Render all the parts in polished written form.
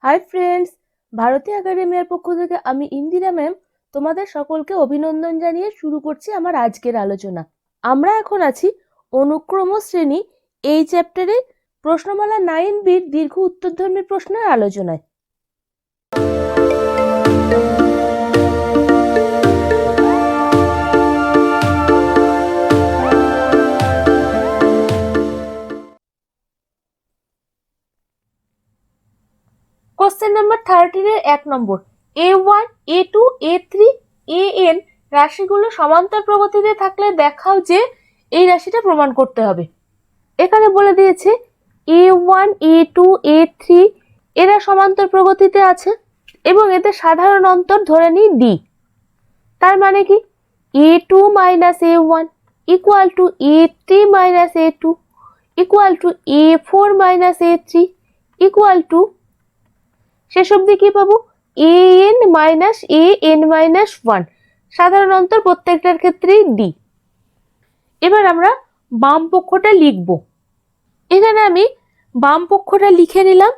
Hi friends, Bharati একাডেমির পক্ষ থেকে আমি ইন্দিরা ম্যাম তোমাদের সকলকে অভিনন্দন জানিয়ে শুরু করছি আমার আজকের আলোচনা। আমরা এখন আছি অনুক্রম শ্রেণী এই চ্যাপ্টারে প্রশ্নমালা 9B দীর্ঘ উত্তরধর্মী প্রশ্নের আলোচনায়। কোশ্চেন নাম্বার 13 এর 1 নম্বর, A1, A2, A3, AN রাশিগুলো সমান্তর প্রগতিতে থাকলে দেখাও যে এই রাশিটা প্রমাণ করতে হবে। এখানে বলে দিয়েছে A1, A2, A3 এরা সমান্তর প্রগতিতে আছে এবং এদের সাধারণ অন্তর ধরে নিই D। তার মানে কি A2 minus A1 equal to A3 minus A2 equal to A4 minus A3 equal to শেষ অবধি কি পাবো AN minus AN minus 1, সাধারণ অন্তর প্রত্যেকটার ক্ষেত্রেই D। এবার আমরা বাম পক্ষটা লিখব। এখানে আমি বাম পক্ষটা লিখে নিলাম।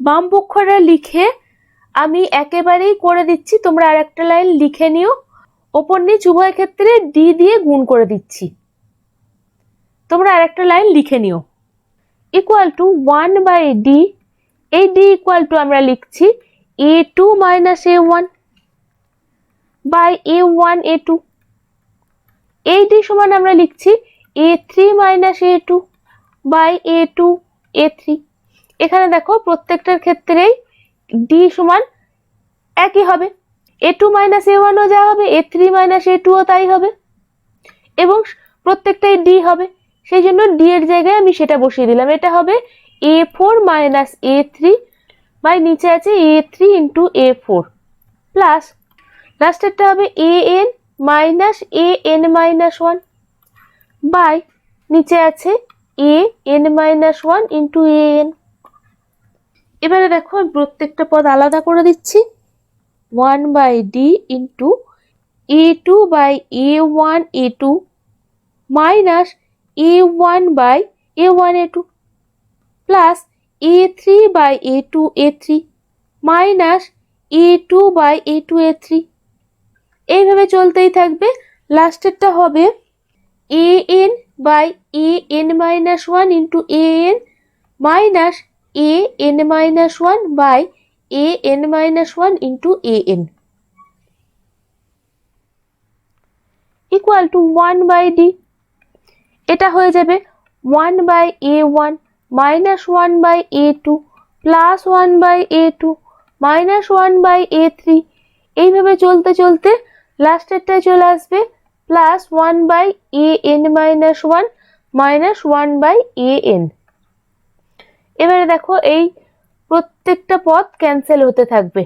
বাম পক্ষটা লিখে আমি একেবারেই করে দিচ্ছি, তোমরা আরেকটা লাইন লিখে নিও। ওপর নিচ উভয় ক্ষেত্রে D দিয়ে গুণ করে দিচ্ছি, তোমরা আরেকটা লাইন লিখে নিও। ইকুয়াল টু 1 বাই D, এই D ইকুয়াল টু আমরা লিখছি A2 minus A1 by A1 A2, এই D সমান আমরা লিখছি A3 minus A2 by A2 A3। এখানে দেখো প্রত্যেকটার ক্ষেত্রেই D সমান একই হবে, A2 minus A1 ও যা হবে A3 minus A2 ও তাই হবে এবং প্রত্যেকটাই D হবে, সেই জন্য D এর জায়গায় আমি সেটা বসিয়ে দিলাম। এটা হবে A4 minus A3 বাই নিচে আছে A3 into A4 প্লাস লাস্টেরটা হবে AN minus AN minus 1 by নিচে আছে AN minus 1 into AN। এবারে দেখো আমি প্রত্যেকটা পদ আলাদা করে দিচ্ছি। 1 by D into A2 by A1 A2 minus A1 by A1 A2 plus A3 by A2 A3 minus A2 by A2 A3, এইভাবে চলতেই থাকবে। লাস্টেরটা হবে AN by AN minus 1 into AN minus AN minus 1 by AN minus 1 into AN equal to 1 by D। এটা হয়ে যাবে 1 by A1 minus 1 by A2 plus 1 by A2 minus 1 by A3, এইভাবে চলতে চলতে লাস্টেরটায় চলে আসবে plus 1 by AN minus 1 minus 1 by AN। এবারে দেখো এই প্রত্যেকটা পদ ক্যান্সেল হতে থাকবে,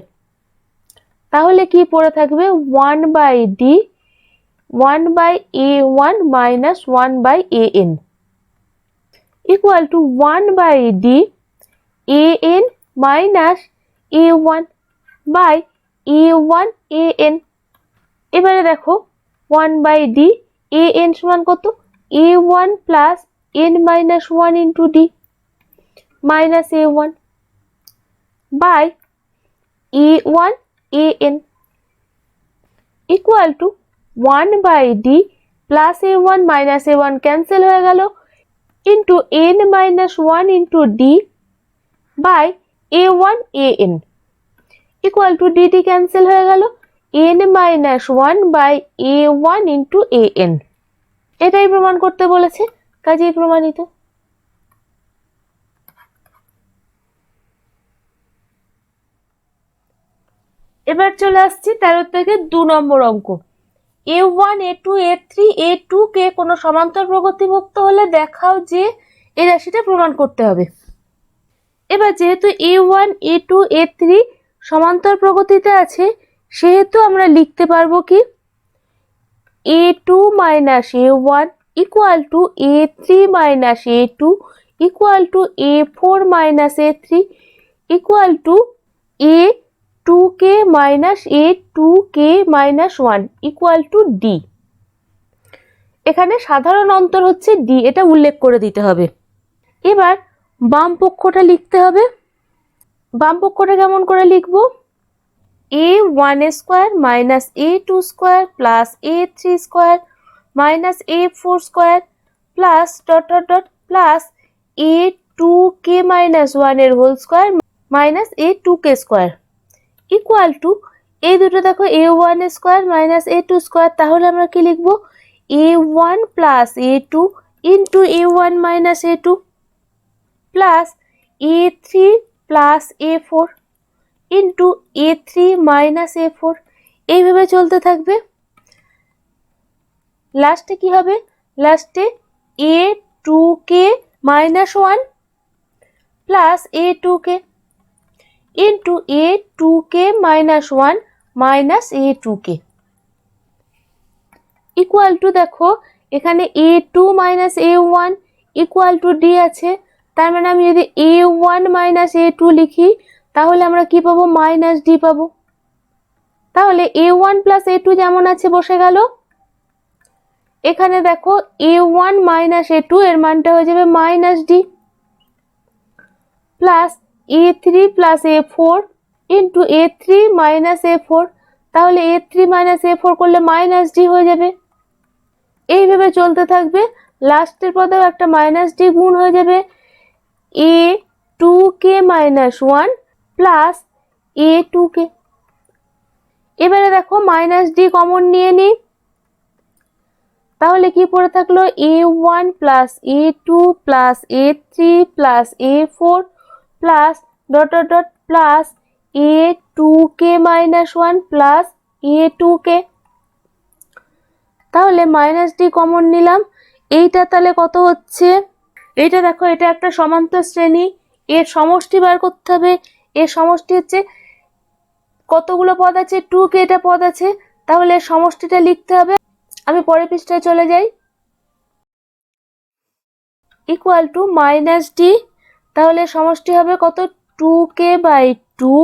তাহলে কি পড়ে থাকবে 1 by D 1 by A1 minus 1 by AN equal to 1 by D AN minus A1 by A1 AN। এবারে দেখো 1 by D AN সমান কত A1 plus N minus 1 into D minus A1 by A1 AN equal to 1 by D plus A1 minus A1 cancel হয়ে গেল into N minus 1 into D by A1 AN equal to DD cancel হয়ে গেল N minus 1 by A1 into AN। এটাই প্রমাণ করতে বলেছে, কাজেই প্রমাণিত। এবার চলে আসছি 13 থেকে 2 নম্বর অঙ্ক। A1 A2 A3 A2 কে কোনো সমান্তর প্রগতিভুক্ত হলে দেখাও যে এই রাশিটা প্রমাণ করতে হবে। এবার যেহেতু A1 A2 A3 সমান্তর প্রগতিতে আছে সেহেতু আমরা লিখতে পারবো কি A2 minus A1 equal to A3 minus A2 equal to A4 minus A3 equal to A2k minus A2k minus 1 equal to D। এখানে সাধারণ অন্তর হচ্ছে D, এটা উল্লেখ করে দিতে হবে। এবার বাম পক্ষটা লিখতে হবে। বাম পক্ষটা কেমন করে লিখবো? a1 square minus a2 square plus a3 square minus a4 square plus dot dot dot plus a2k minus 1 এর whole square minus a2k square equal to এই দুটো দেখো a1 square minus a2 square, তাহলে আমরা কি লিখবো? a1 plus a2 into a1 minus a2 plus a3 plus a4 into a3 minus a4, এইভাবে চলতে থাকবে। লাস্টে কি হবে? লাস্টে a2k minus 1 plus a2k into a2k minus 1 minus a2k equal two দেখো এখানে a2 minus a1 equal to d আছে, তার মানে আমি যদি a1 মাইনাস a2 লিখি তাহলে আমরা কি পাবো? মাইনাস d পাবো। তাহলে a1 প্লাস a2 যেমন আছে বসে গেল। এখানে দেখো a1 মাইনাস a2 এর মানটা হয়ে যাবে minus d plus a3 plus a4 into a3 minus a4, তাহলে a3 মাইনাস a4 করলে মাইনাস d হয়ে যাবে। এইভাবে চলতে থাকবে, লাস্টের পদেও একটা মাইনাস d গুণ হয়ে যাবে a2k মাইনাস 1 প্লাস a2k। এবারে দেখো মাইনাস d কমন নিয়ে নিই, তাহলে কি পড়ে থাকলো? a1 plus a2 plus a3 plus a4 plus dot dot dot plus a2k minus 1 plus a2k। তাহলে মাইনাস d কমন নিলাম, এইটা তাহলে কত হচ্ছে? এইটা দেখো এটা একটা সমান্তর শ্রেণী, এর সমষ্টি বার করতে হবে। এর সমষ্টি হচ্ছে কতগুলো পদ আছে? 2k টা পদ আছে, তাহলে এর সমষ্টিটা লিখতে হবে। আমি পরের পৃষ্ঠায় চলে যাই। ইকুয়াল টু মাইনাস d, তাহলে সমষ্টি হবে কত? 2k বাই 2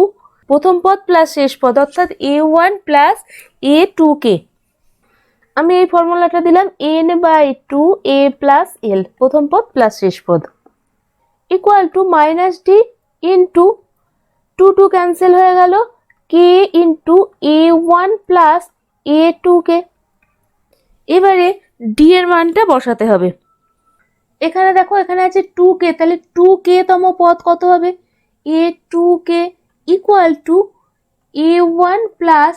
প্রথম পদ প্লাস শেষ পদ অর্থাৎ a1 প্লাস a2k। আমি এই ফর্মুলাটা দিলাম n by 2 a plus l প্রথম পদ প্লাস শেষ পদ equal to minus d into 2 cancel হয়ে গেল, k into a1 plus a2k। এবারে d এর মানটা বসাতে হবে। এখানে দেখো এখানে আছে 2k, তাহলে 2k তম পদ কত হবে? a2k equal two a1 plus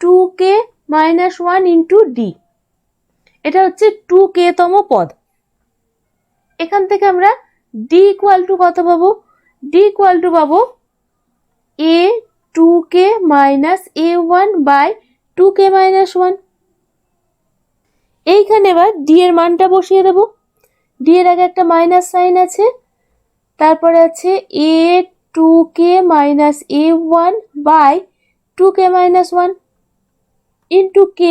2k minus 1 into d, এটা হচ্ছে 2k তম পদ। এখান থেকে আমরা d ইকুয়াল টু কত পাবো? d ইকুয়াল টু পাবো a2k minus a1 by 2k minus 1। এইখানে এবার d এর মানটা বসিয়ে দেব। d এর আগে একটা মাইনাস সাইন আছে, তারপরে আছে a2k minus a1 by 2k minus 1 into k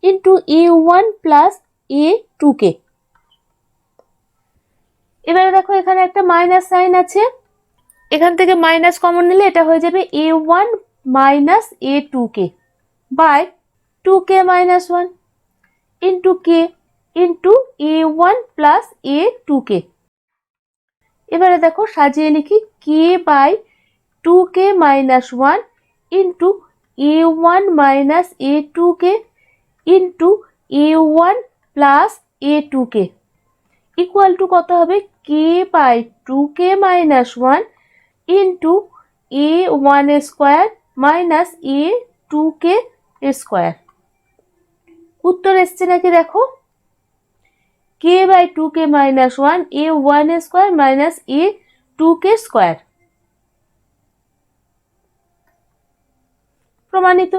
into a1 plus a2k। এবারে দেখো এখানে একটা মাইনাস সাইন আছে, এখান থেকে মাইনাস কমন নিলে এটা হয়ে যাবে a1 minus a2k by 2k minus 1 into k into a1 plus a2k। এবারে দেখো সাজিয়ে লিখি k by 2k minus 1 into a1 minus a2k into a1 plus a2k equal to কত হবে? k by 2k minus 1 into a1 square minus a2k square. উত্তর এসছে নাকি দেখো? k by 2k minus 1 a1 square minus a2k square. প্রমাণিত।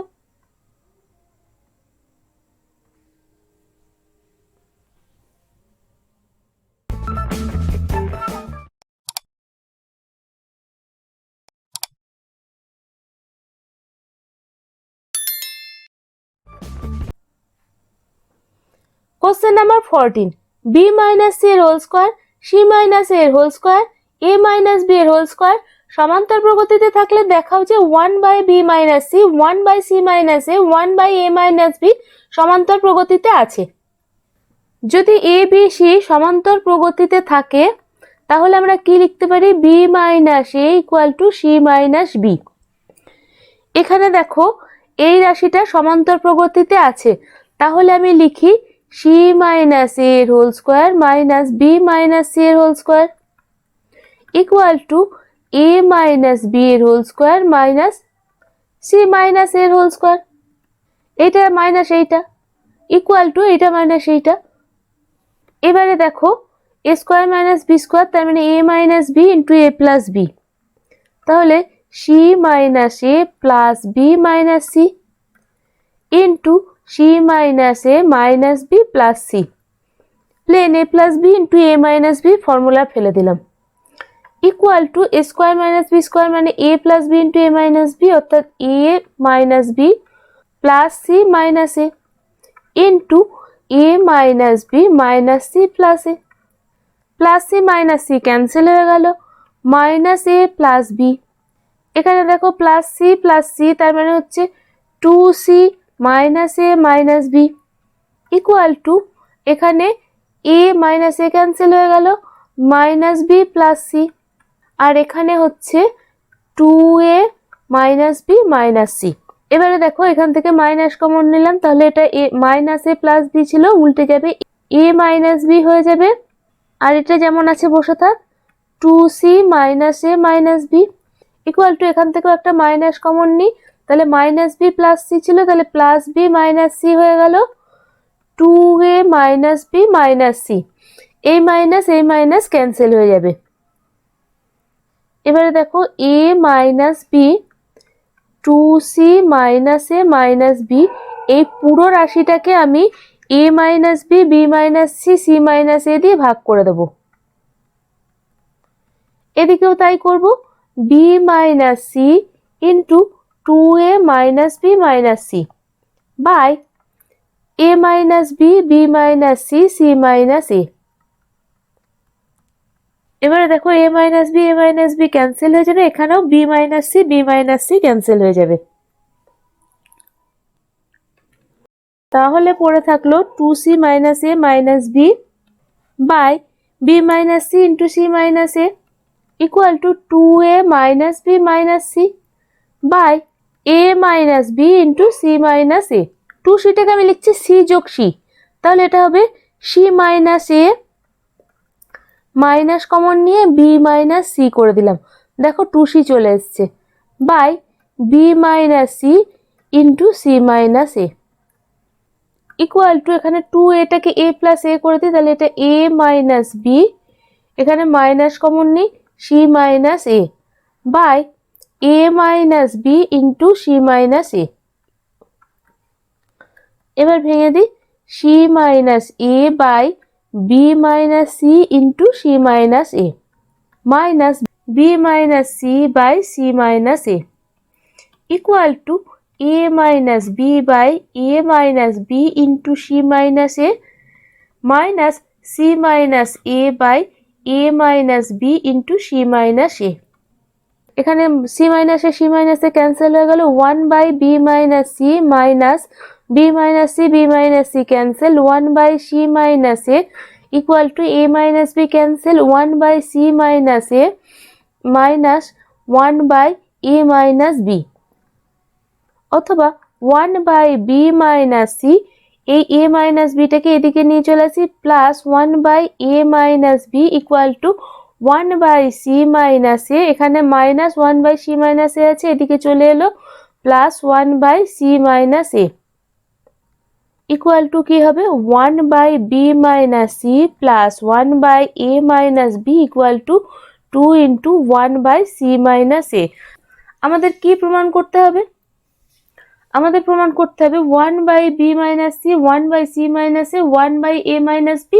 Question number 14. b minus c এর whole square c minus a এর whole square a minus b এর whole square সমান্তর প্রগতিতে থাকলে দেখাও যে 1 by b minus c 1 by c minus a 1 by a minus b সমান্তর প্রগতিতে আছে। যদি a b c সমান্তর প্রগতিতে থাকে তাহলে আমরা কি লিখতে পারি, B minus A equal to C minus B. এখানে দেখো এই রাশিটা সমান্তর প্রগতিতে আছে, তাহলে আমি লিখি সি মাইনাস এ এর whole square minus B minus c এর whole square equal to a minus b এর whole square minus c minus এর হোল স্কোয়ার। এইটা মাইনাস এইটা ইকুয়াল টু এইটা মাইনাস এইটা। এবারে দেখো a square minus b square, তার মানে a minus B into a plus b. তাহলে c minus a plus b minus C into C minus A minus B plus c. প্লেন a plus b into a minus b formula ফেলে দিলাম equal to a square minus b square মানে a plus b into a minus b, অর্থাৎ a minus B plus c minus a into a minus B minus c plus a. Plus c minus c cancel হয়ে গেল, minus a plus B. এখানে দেখো plus C তার মানে হচ্ছে 2c minus A minus B equal to এখানে A minus A cancel হয়ে গেল, মাইনাস বি প্লাস সি। আর এখানে হচ্ছে 2a minus B minus C. এবারে দেখো এখান থেকে মাইনাস কমন নিলাম, তাহলে এটা এ মাইনাস এ প্লাস বি ছিল, উল্টে যাবে এ মাইনাস বি হয়ে যাবে। আর এটা যেমন আছে বসে থাক, 2c minus A minus B equal to এখান থেকেও একটা মাইনাস কমন নিই, তাহলে মাইনাস বি প্লাস সি ছিল, তাহলে প্লাস বি মাইনাস সি হয়ে গেল, 2a minus B minus c. এই মাইনাস ক্যান্সেল হয়ে যাবে। এবারে দেখো a minus b 2c minus A minus b, এই পুরো রাশিটাকে আমি a minus b b minus c c minus a দিয়ে ভাগ করে দেবো। এদিকেও তাই করব, b minus C into 2a minus B minus C by A minus b b minus c c minus a. এবারে দেখো এ মাইনাস বি ক্যান্সেল হয়ে যাবে, এখানেও বি মাইনাস সি ক্যান্সেল হয়ে যাবে। তাহলে পড়ে থাকলো 2c minus A minus B by B minus C into C minus A equal to 2a minus B minus C by A minus B into C minus A. 2cটাকে আমি লিখছি C যোগ C, তাহলে এটা হবে সি মাইনাস এ, minus common B বি minus সি করে দিলাম, দেখো 2c চলে এসছে, by B minus C into C minus A equal to এখানে 2aটাকে a প্লাস এ করে দিই, তাহলে এটা a মাইনাস বি, এখানে মাইনাস কমন নিই c minus a by A minus B into C minus a. এবার ভেঙে দিই, c minus a by B minus C into C minus A minus B minus C by c minus A equal to a minus b by a minus b into c minus a minus c minus a by a minus b into c minus a। এখানে c minus a cancel হয়ে গেল, 1 by b minus c minus b minus c cancel, 1 by c minus a equal to a minus b cancel, 1 by c minus a minus 1 by a minus b অথবা 1 by B minus c, এই এ minus বিটাকে এদিকে নিয়ে চলে আসি, plus 1 by A minus B equal to 1 by c minus a, এখানে minus 1 by c minus a আছে, এদিকে চলে এলো plus 1 by c minus A equal to কি হবে 1 by B minus c plus 1 by A minus B equal to 2 into 1 by c minus a. আমাদের কি প্রমাণ করতে হবে? আমাদের প্রমাণ করতে হবে 1 by B minus c 1 by c minus a 1 by A minus b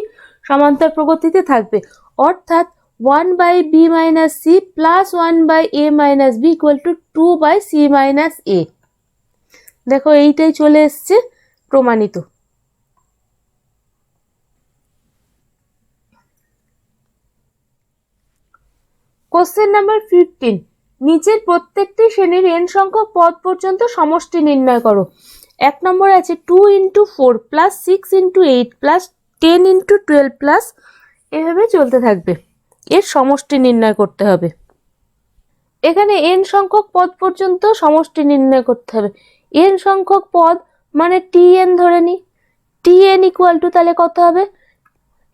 সমান্তর প্রগতিতে থাকবে, অর্থাৎ 1 by B minus c plus 1 by A minus B equal to 2 by c minus a. দেখো এইটাই চলে এসছে প্রমাণিত। কোশ্চেন নাম্বার 15, নিচের প্রত্যেকটি শ্রেণীর n সংখ্যক পদ পর্যন্ত সমষ্টি নির্ণয় করো। 1 নম্বরে আছে 2 into 4 plus 6 into 8 plus 10 into 12 plus, এভাবে চলতে থাকবে। এর সমষ্টি নির্ণয় করতে হবে। এখানে n সংখ্যক পদ পর্যন্ত সমষ্টি নির্ণয় করতে হবে। n সংখ্যক পদ মানে tn ধরে নি, tn ইকুয়াল টু তাহলে কত হবে,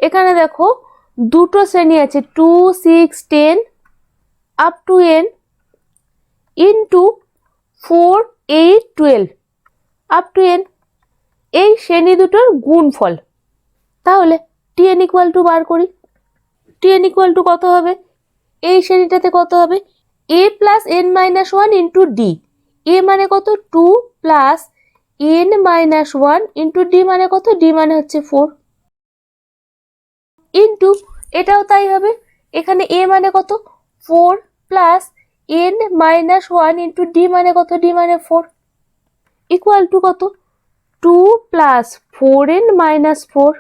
এখানে দেখো দুটো শ্রেণী আছে 2, 6, 10 up to n into 4, 8, 12 up to n, এই শ্রেণী দুটোর গুণফল। তাহলে tn ইকুয়াল টু বার করি। tn ইকুয়াল টু কত হবে, এই শ্রেণীটাতে কত হবে, a plus n minus 1 into d. a মানে কত 2 plus n minus 1 into d মানে কত, ডি মানে হচ্ছে 4 ইন্টু, এটাও তাই হবে, এখানে a মানে কত 4 plus n minus 1 into d মানে কত, ডি মানে 4 ইকুয়াল টু কত 2 plus 4n minus 4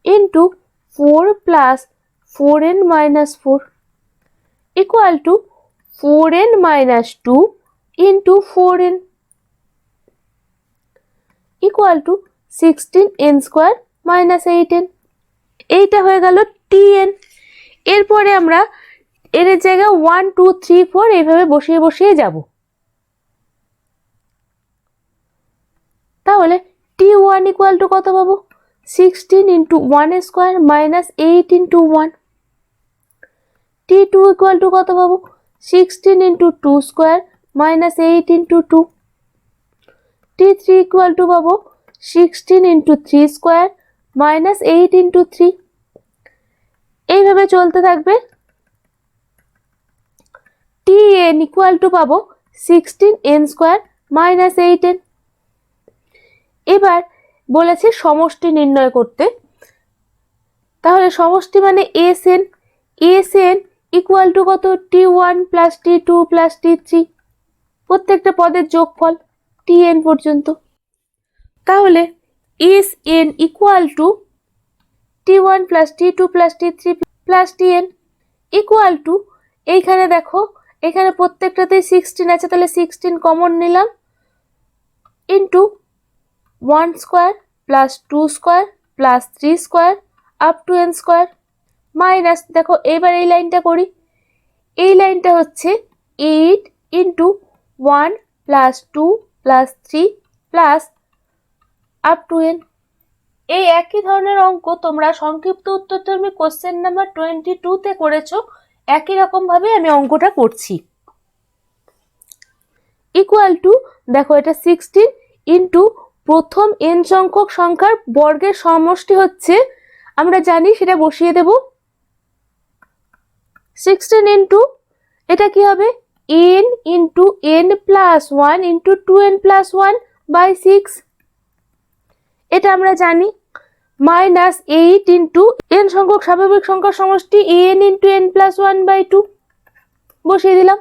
into 4 plus 4n minus 4 equal to 4n minus 2 into 4n equal to 16n square minus 8n। এইটা হয়ে গেল tn। এরপরে আমরা এর জায়গায় 1, 2, 3, 4 এইভাবে বসিয়ে বসিয়ে যাব। তাহলে t1 ইকুয়াল টু কত পাবো, 16 into 1 square minus 8 into 1। t2 equal to কত পাবো, 16 into 2 square minus 8 into 2। t3 equal to পাবো 16 ইন্টু 3 স্কোয়ার মাইনাস 8 ইন্টু 3। এইভাবে চলতে থাকবে। tn ইকুয়াল টু পাবো 16n স্কোয়ার মাইনাস 8n। এবার বলেছে সমষ্টি নির্ণয় করতে, তাহলে সমষ্টি মানে sn, sn ইকুয়াল টু কত t1 plus t2 plus t3, প্রত্যেকটা পদের যোগফল tn পর্যন্ত। তাহলে sn equal to t1 plus t2 plus t3 plus tn equal to, এইখানে দেখো এখানে প্রত্যেকটাতেই 16 আছে, তাহলে 16 কমন নিলাম into 1 square plus 2 square plus 3 square up to n square minus, দেখো এবার এই লাইনটা করি, এই লাইনটা হচ্ছে 8 into 1 plus 2 plus 3 plus up to n। এই একই ধরনের অঙ্ক তোমরা সংক্ষিপ্ত উত্তরধর্মী কোশ্চেন নাম্বার 22-তে করেছো, একই রকম ভাবে আমি অঙ্কটা করছি। ইকুয়াল টু, দেখো এটা 16 ইন্টু প্রথম n সংখ্যক সংখ্যার বর্গের সমষ্টি হচ্ছে, আমরা জানি সেটা বসিয়ে দেব, 16 ইন্টু এটা কি হবে n into n plus 1 into 2n plus 1 by 6, এটা আমরা জানি, মাইনাস 8 ইন্টু n সংখ্যক স্বাভাবিক সংখ্যার সমষ্টি n into n plus 1 by 2 বসিয়ে দিলাম।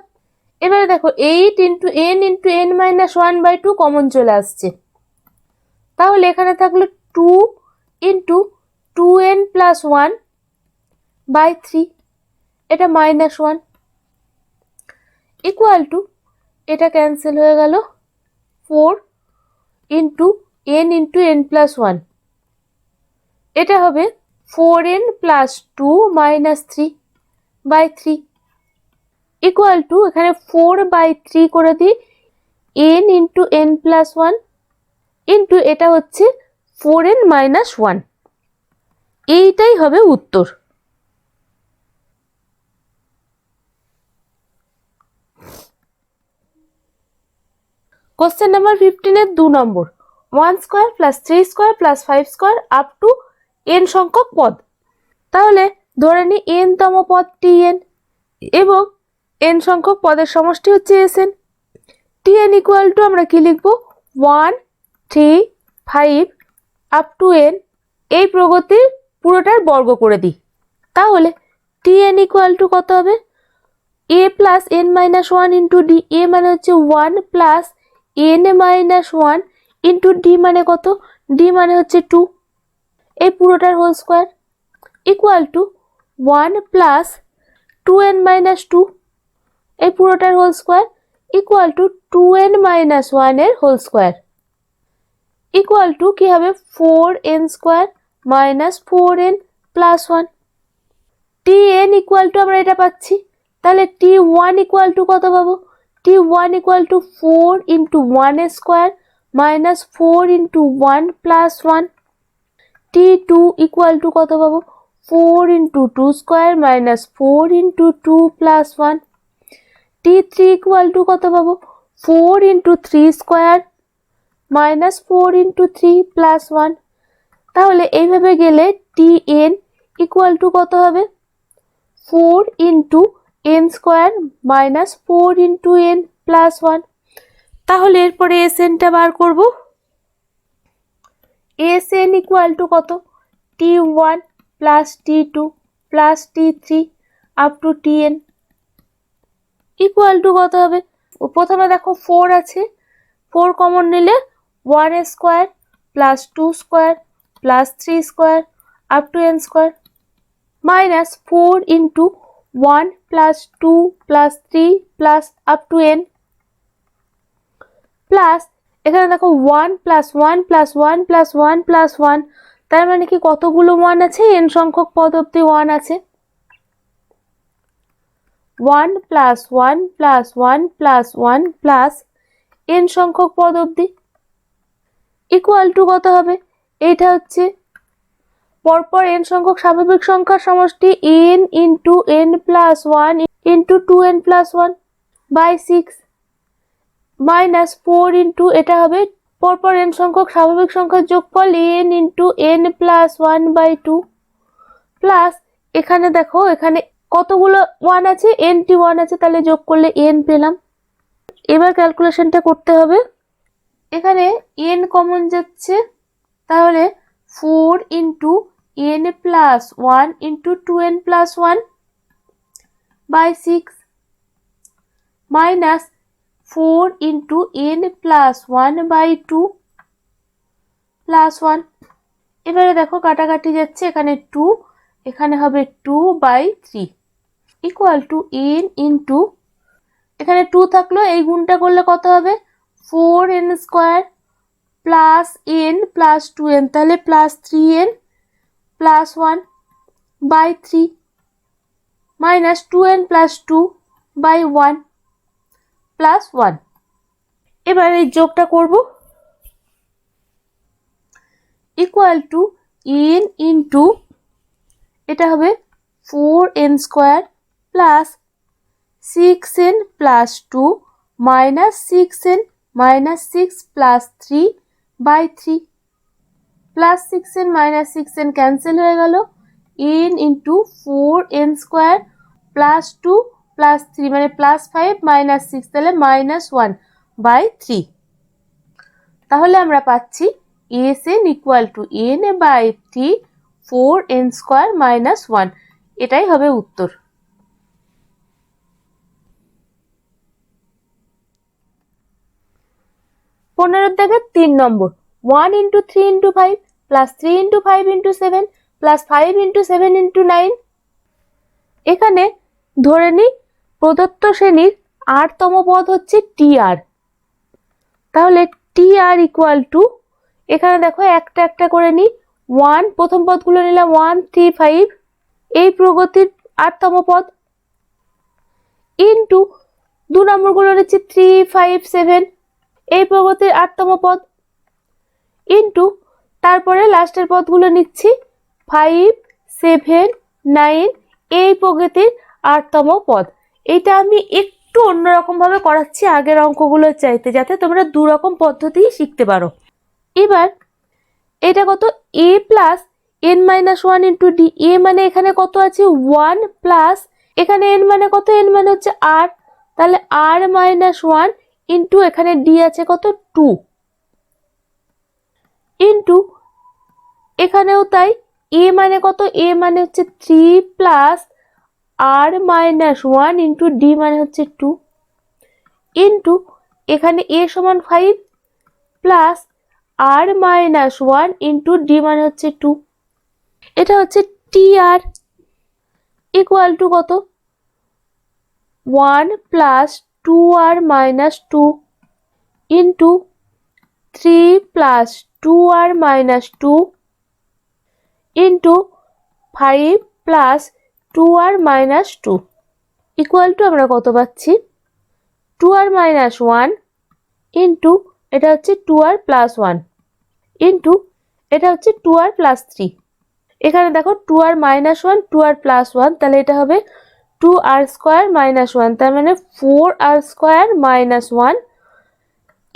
এবারে দেখো 8 into n into n minus 1 by 2 common চলে আসছে, তাহলে এখানে থাকলো 2 ইন্টু 2n প্লাস 1 বাই 3, এটা মাইনাস 1 ইকুয়াল টু, এটা ক্যান্সেল হয়ে গেল 4 into n into n plus 1, এটা হবে 4n plus 2 minus 3 by 3 equal to, এখানে 4 বাই 3 করে দিই n into n plus 1 into এটা হচ্ছে 4n মাইনাস 1, এইটাই হবে উত্তর। কোশ্চেন নাম্বার 15-এর 2 নম্বর, 1 square plus 3 square plus 5 square up to n সংখ্যক পদ। তাহলে ধরে নিই n তম পদ tn এবং n সংখ্যক পদের সমষ্টি হচ্ছে sn। tn ইকুয়াল টু আমরা কি লিখবো, 1, 3, 5 আপ টু n, এই প্রগতির পুরোটার বর্গ করে দিই। তাহলে tn ইকুয়াল টু কত হবে, a plus n minus 1 into d, a মানে হচ্ছে 1 plus n minus 1 into d মানে কত, ডি মানে হচ্ছে 2, এই পুরোটার হোল স্কোয়ার ইকুয়াল টু 1 প্লাস 2n মাইনাস 2, এই পুরোটার whole square equal to 2n minus 1 এর হোল স্কোয়ার ইকুয়াল টু কি হবে 4n square minus 4n plus 1। T N equal to আমরা এটা পাচ্ছি, তাহলে টি ওয়ান ইকুয়াল টু কত পাবো? T one equal to 4 into 1 square minus 4 into 1 plus 1। T two equal to কত পাবো? 4 into 2 square minus 4 into 2 plus 1। T three equal to কত পাবো? 4 into 3 square minus 4 into 3 plus 1। তাহলে এইভাবে গেলে টি এন ইকুয়াল টু কত হবে? 4 into N square minus 4 into N plus 1। তাহলে এরপরে এস এনটা বার করব। এস এন ইকুয়াল টু কত? T one plus T two plus T three up to T N equal to কত হবে? প্রথমে দেখো 4 আছে, 4 কমন নিলে 1 square plus 2 square plus 3 square up two N square minus 4 into 1 plus 2 plus 3 plus up two N plus এখানে দেখো 1 plus 1 plus 1 plus 1 plus 1, তার মানে কি কতগুলো 1 আছে? এন সংখ্যক পদ অবধি 1 আছে। 1 plus 1 plus 1 plus 1 plus N সংখ্যক পদ অবধি ইকুয়াল টু কত হবে? এইটা হচ্ছে পরপর এন সংখ্যক স্বাভাবিক সংখ্যার সমষ্টি N into N plus 1 into 2n plus 1 by 6 minus 4 into এটা হবে পরপর এন সংখ্যক স্বাভাবিক সংখ্যার যোগফল N into N plus 1 by 2 plus এখানে দেখো এখানে কতগুলো 1 আছে? এনটি 1 আছে, তাহলে যোগ করলে এন পেলাম। এবার ক্যালকুলেশনটা করতে হবে। এখানে এন কমন যাচ্ছে, তাহলে 4 into N plus 1 into 2n plus 1 by 6 minus 4 into N plus 1 by 2 plus 1। এবারে দেখো কাটাকাটি যাচ্ছে, এখানে 2, এখানে হবে 2 by 3 equal to N into এখানে 2 থাকলো, এই গুণটা করলে কত হবে? 4n square plus N plus 2n, তাহলে plus 3n plus 1 by 3 minus 2n plus 2 by 1 plus 1। এবার এই যোগটা করব, ইকুয়াল টু এন ইন্টু এটা হবে 4n square plus 6n plus 2 minus 6n minus 6 plus 3 by 3 plus 6n minus 6n cancel হয়ে গেল। n into 4n square plus 2 plus 3 মানে plus 5 minus 6, তাহলে মাইনাস 1 বাই 3। তাহলে আমরা পাচ্ছি S N equal to N by 3 4n square minus 1, এটাই হবে উত্তর। 15 থেকে 3 number 1 into 3 into 5 plus 3 into 5 into 7 plus 5 into 7 into 9। এখানে ধরে নিই প্রদত্ত শ্রেণীর 8তম পদ হচ্ছে টি আর, তাহলে টি আর ইকুয়াল টু এখানে দেখো একটা একটা করে নিই। 1 প্রথম পদগুলো নিলাম 1 3 5, এই প্রগতির 8তম পদ ইন্টু 2 নম্বরগুলো নিচ্ছি 3 5 7, এই প্রগতির 8তম পদ ইন্টু তারপরে লাস্টের পদগুলো নিচ্ছি 5 7 9, এই প্রগতির 8তম পদ। এটা আমি একটু অন্যরকম ভাবে করাচ্ছি আগের অঙ্কগুলোর চাইতে, যাতে তোমরা দু রকম পদ্ধতি শিখতে পারো। এবার এটা কত? a plus n minus 1 into d. A মানে এখানে কত আছে? 1 প্লাস এখানে n মানে কত? n মানে হচ্ছে r, তাহলে r মাইনাস 1 ইন্টু এখানে ডি আছে কত? 2 ইন্টু এখানেও তাই, a মানে কত? a মানে হচ্ছে 3 plus r minus 1 into d মানে হচ্ছে 2 ইন্টু এখানে a সমান 5 plus r minus 1 into d মানে হচ্ছে 2। এটা হচ্ছে টি আর ইকুয়াল টু কত? 1 plus 2r minus 2 into 3 plus 2r minus 2 into 5 plus 2r minus 2 equal to আমরা কত পাচ্ছি 2r মাইনাস 1 ইন্টু এটা হচ্ছে 2r প্লাস 1 ইন্টু এটা হচ্ছে 2r প্লাস 3। এখানে দেখো 2r মাইনাস 1 2r প্লাস 1, তাহলে এটা হবে 2r স্কোয়ার মাইনাস 1, তার মানে 4r square minus 1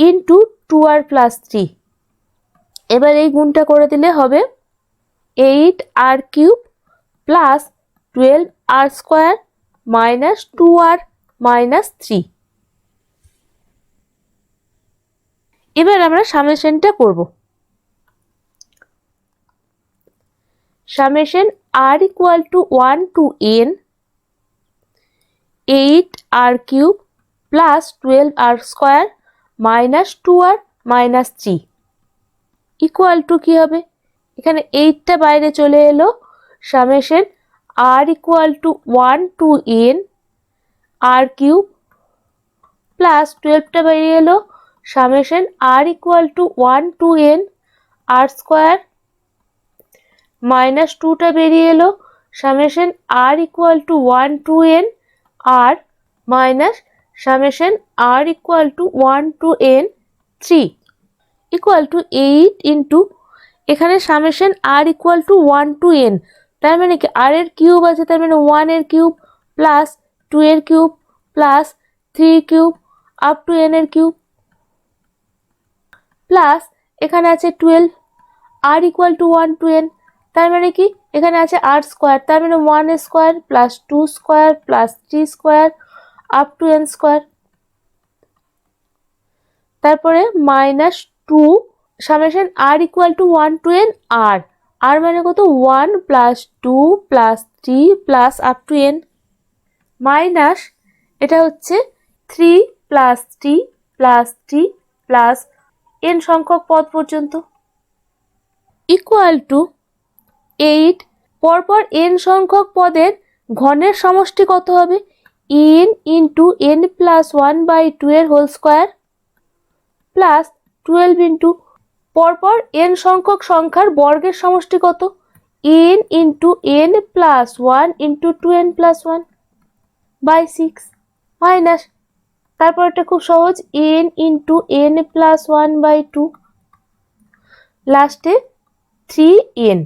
into 2r plus 3। এবার এই গুণটা করে দিলে হবে 8r cube plus 12r square minus 2r minus 3। এবার আমরা সামেশনটা করব। Summation r equal to 1 to n 8r cube plus 12r square minus 2r minus 3 equal to কি হবে, এখানে 8টা বাইরে চলে এলো, summation r equal to 1 to n r cube plus 12টা বাইরে এলো, summation r equal to 1 to n r square minus 2টা বেরিয়ে এলো, summation r equal to 1 to n r minus summation r equal to 1 to n 3 equal to 8 into এখানে summation r equal to 1 to n, তার মানে কি r এর cube আছে, তার মানে 1 এর কিউব প্লাস 2 এর cube plus 3 cube up to n এর কিউব প্লাস এখানে আছে 12 r equal to 1 to n, তার মানে কি এখানে আছে r স্কোয়ার, তার মানে 1 square plus 2 square plus 3 square up to n square. তারপরে minus 2 summation r equal to 1 to n r মানে কত 1 plus 2 plus 3 plus up to n minus এটা হচ্ছে 3 প্লাস 3 প্লাস 3 প্লাস n সংখ্যক পদ পর্যন্ত ইকুয়াল টু 8 পরপর n সংখ্যক পদের ঘনের সমষ্টি কত হবে n into n plus 1 by 2 এর হোল স্কোয়ার প্লাস 12 ইন্টু পরপর n সংখ্যক সংখ্যার বর্গের সমষ্টি কত n into n plus 1 into 2n plus 1 by 6 minus তারপর এটা খুব সহজ n into n plus 1 by 2 লাস্টে 3n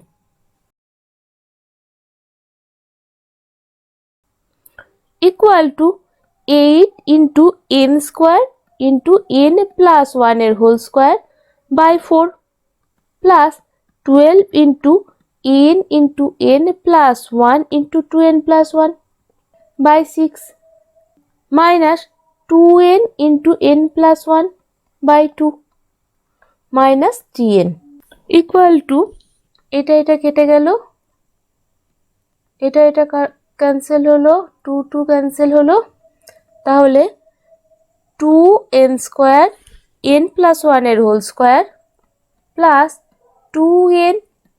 equal to 8 into n square into n plus 1 এর whole square by 4 plus 12 into n plus 1 into 2n plus 1 by 6 minus 2n into n plus 1 by 2 minus 3n equal to এটা কেটে গেল, এটা cancel হলো, 2 2 cancel হলো, তাহলে 2n square n plus 1 এর whole square plus 2n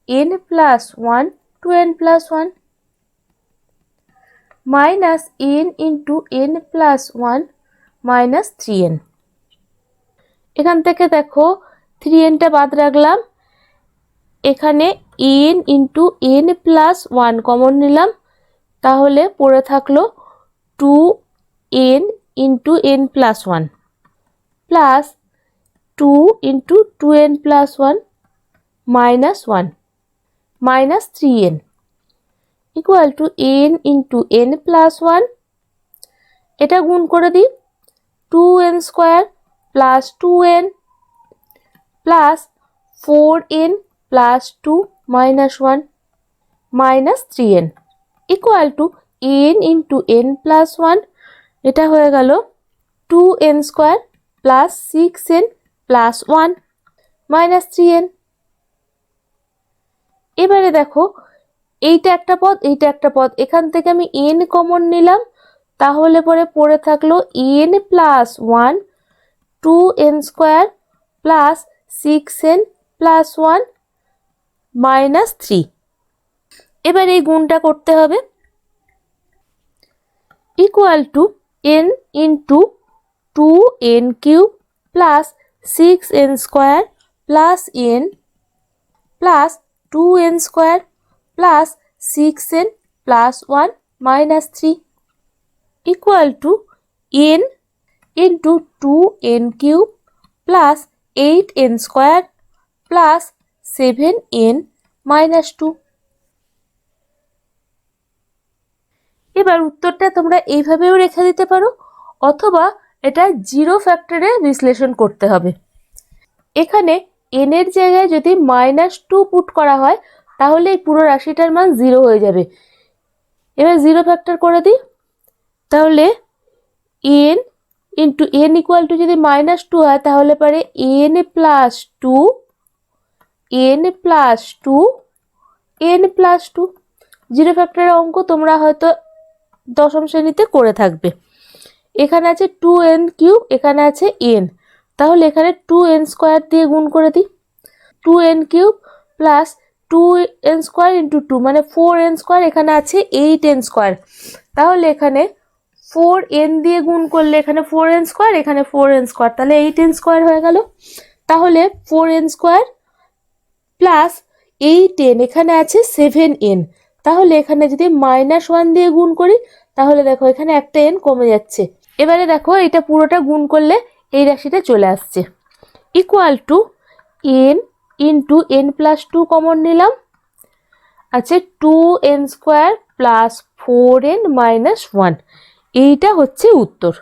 n plus 1 2n plus 1 minus n into n plus 1 minus 3n। এখান থেকে দেখো 3nটা বাদ রাখলাম, এখানে n into n plus 1 common নিলাম, তাহলে পড়ে থাকলো 2n into n plus 1 plus 2 into 2n plus 1 minus 1 minus 3n equal to n into n plus 1, এটা গুণ করে দিই 2n square plus 2n plus 4n plus 2 minus 1 minus 3n equal to n into n plus 1, এটা হয়ে গেল 2n square plus 6n plus 1 minus 3n। এবারে দেখো এইটা একটা পদ এইটা একটা পদ, এখান থেকে আমি n কমন নিলাম, তাহলে পরে পড়ে থাকলো n plus 1 2n square plus 6n plus 1 minus 3। এবার এই গুণটা করতে হবে equal to n into 2n cube plus 6n square plus n plus 2n square plus 6n plus 1 minus 3 equal to n into 2n cube plus 8n square plus 7n minus 2। এবার উত্তরটা তোমরা এইভাবেও রেখে দিতে পারো, অথবা এটা জিরো ফ্যাক্টরে বিশ্লেষণ করতে হবে। এখানে n এর জায়গায় যদি -2 পুট করা হয় তাহলে এই পুরো রাশিটার মান 0 হয়ে যাবে। এবার জিরো ফ্যাক্টর করে দিই, তাহলে n into n equal to যদি -2 হয় তাহলে পারে n plus 2 n plus 2 n plus 2। Zero ফ্যাক্টরের অঙ্ক তোমরা হয়তো দশম শ্রেণীতে করে থাকবে। এখানে আছে 2n কিউব, এখানে আছে n, তাহলে এখানে 2n স্কোয়ার দিয়ে গুণ করে দিই। 2n cube plus 2n square into 2 মানে 4n স্কোয়ার, এখানে আছে 8n স্কোয়ার, তাহলে এখানে 4n দিয়ে গুণ করলে এখানে 4n স্কোয়ার, এখানে 4n স্কোয়ার, তাহলে 8n স্কোয়ার হয়ে গেল। তাহলে 4n স্কোয়ার প্লাস 8n, এখানে আছে 7n, তাহলে এখানে যদি -1 দিয়ে গুণ করি তাহলে দেখো এখানে একটা n কমে যাচ্ছে। এবারে দেখো এটা পুরোটা গুণ করলে এই রাশিটা চলে আসছে equal to n into n plus 2 common নিলাম, আছে 2n square plus 4n minus 1, এইটা হচ্ছে উত্তর।